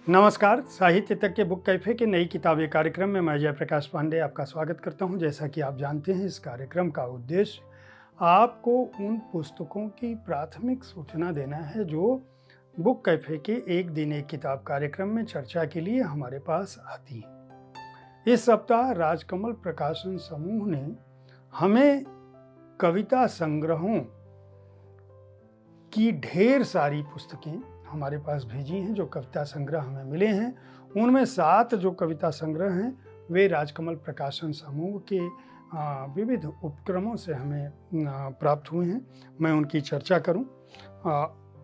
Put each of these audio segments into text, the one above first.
नमस्कार। साहित्य तक के बुक कैफे के नई किताबें कार्यक्रम में मैं जयप्रकाश पांडे आपका स्वागत करता हूं। जैसा कि आप जानते हैं, इस कार्यक्रम का उद्देश्य आपको उन पुस्तकों की प्राथमिक सूचना देना है जो बुक कैफे के एक दिन एक किताब कार्यक्रम में चर्चा के लिए हमारे पास आती हैं। इस सप्ताह राजकमल प्रकाशन समूह ने हमें कविता संग्रहों की ढेर सारी पुस्तकें हमारे पास भेजी हैं। जो कविता संग्रह हमें मिले हैं उनमें 7 जो कविता संग्रह हैं वे राजकमल प्रकाशन समूह के विविध उपक्रमों से हमें प्राप्त हुए हैं। मैं उनकी चर्चा करूं।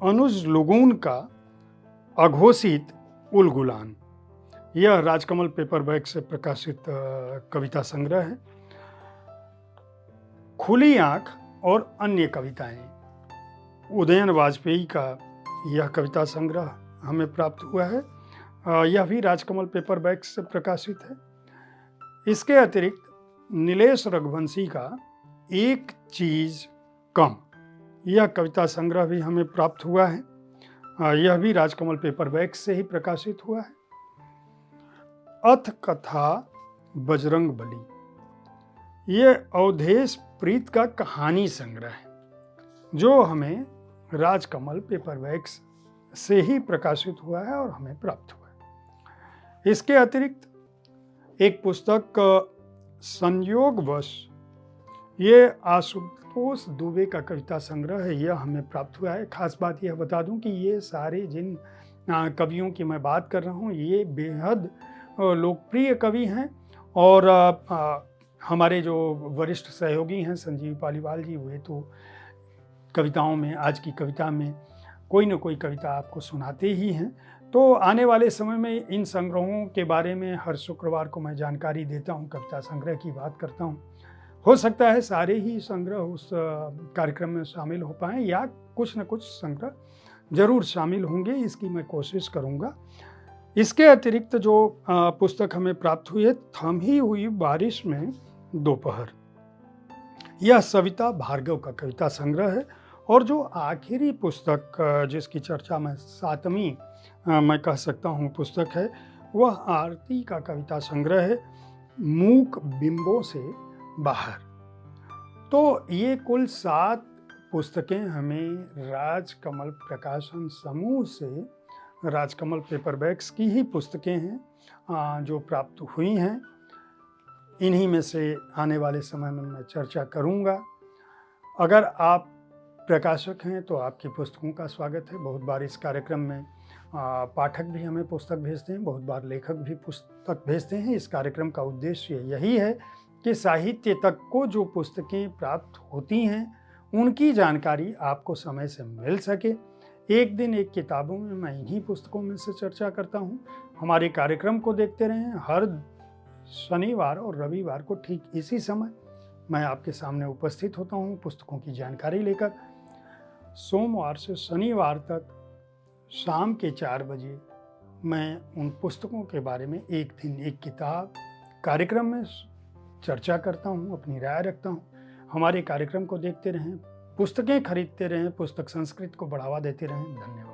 अनुज लुगुन का अघोषित उल गुलान, यह राजकमल पेपरबैक से प्रकाशित कविता संग्रह है। खुली आंख और अन्य कविताएं, उदयन वाजपेयी का यह कविता संग्रह हमें प्राप्त हुआ है। यह भी राजकमल पेपरबैक से प्रकाशित है। इसके अतिरिक्त नीलेश रघुवंशी का एक चीज कम, यह कविता संग्रह भी हमें प्राप्त हुआ है। यह भी राजकमल पेपरबैक से ही प्रकाशित हुआ है। अथ कथा बजरंग बली, यह अवधेश प्रीत का कहानी संग्रह है जो हमें राजकमल पेपरबैक से ही प्रकाशित हुआ है और हमें प्राप्त हुआ है। इसके अतिरिक्त एक पुस्तक संयोगवश, ये आशुतोष दुबे का कविता संग्रह है, यह हमें प्राप्त हुआ है। खास बात यह बता दूं कि ये सारे जिन कवियों की मैं बात कर रहा हूँ ये बेहद लोकप्रिय कवि हैं और हमारे जो वरिष्ठ सहयोगी हैं संजीव पालीवाल जी, वे तो कविताओं में, आज की कविता में कोई न कोई कविता आपको सुनाते ही हैं। तो आने वाले समय में इन संग्रहों के बारे में हर शुक्रवार को मैं जानकारी देता हूं, कविता संग्रह की बात करता हूं। हो सकता है सारे ही संग्रह उस कार्यक्रम में शामिल हो पाएँ या कुछ न कुछ संग्रह जरूर शामिल होंगे, इसकी मैं कोशिश करूँगा। इसके अतिरिक्त जो पुस्तक हमें प्राप्त हुई है, थमी हुई बारिश में दोपहर, यह सविता भार्गव का कविता संग्रह है। और जो आखिरी पुस्तक जिसकी चर्चा में 7वीं मैं कह सकता हूँ पुस्तक है, वह आरती का कविता संग्रह है, मूक बिंबों से बाहर। तो ये कुल 7 पुस्तकें हमें राजकमल प्रकाशन समूह से, राजकमल पेपरबैक्स की ही पुस्तकें हैं जो प्राप्त हुई हैं। इन्हीं में से आने वाले समय में मैं चर्चा करूँगा। अगर आप प्रकाशक हैं तो आपकी पुस्तकों का स्वागत है। बहुत बार इस कार्यक्रम में पाठक भी हमें पुस्तक भेजते हैं, बहुत बार लेखक भी पुस्तक भेजते हैं। इस कार्यक्रम का उद्देश्य यही है कि साहित्य तक को जो पुस्तकें प्राप्त होती हैं उनकी जानकारी आपको समय से मिल सके। एक दिन एक किताबों में मैं इन्हीं पुस्तकों में से चर्चा करता हूँ। हमारे कार्यक्रम को देखते रहें। हर शनिवार और रविवार को ठीक इसी समय मैं आपके सामने उपस्थित होता हूँ पुस्तकों की जानकारी लेकर। सोमवार से शनिवार तक शाम के 4 बजे मैं उन पुस्तकों के बारे में एक दिन एक किताब कार्यक्रम में चर्चा करता हूँ, अपनी राय रखता हूँ। हमारे कार्यक्रम को देखते रहें, पुस्तकें खरीदते रहें, पुस्तक संस्कृति को बढ़ावा देते रहें। धन्यवाद।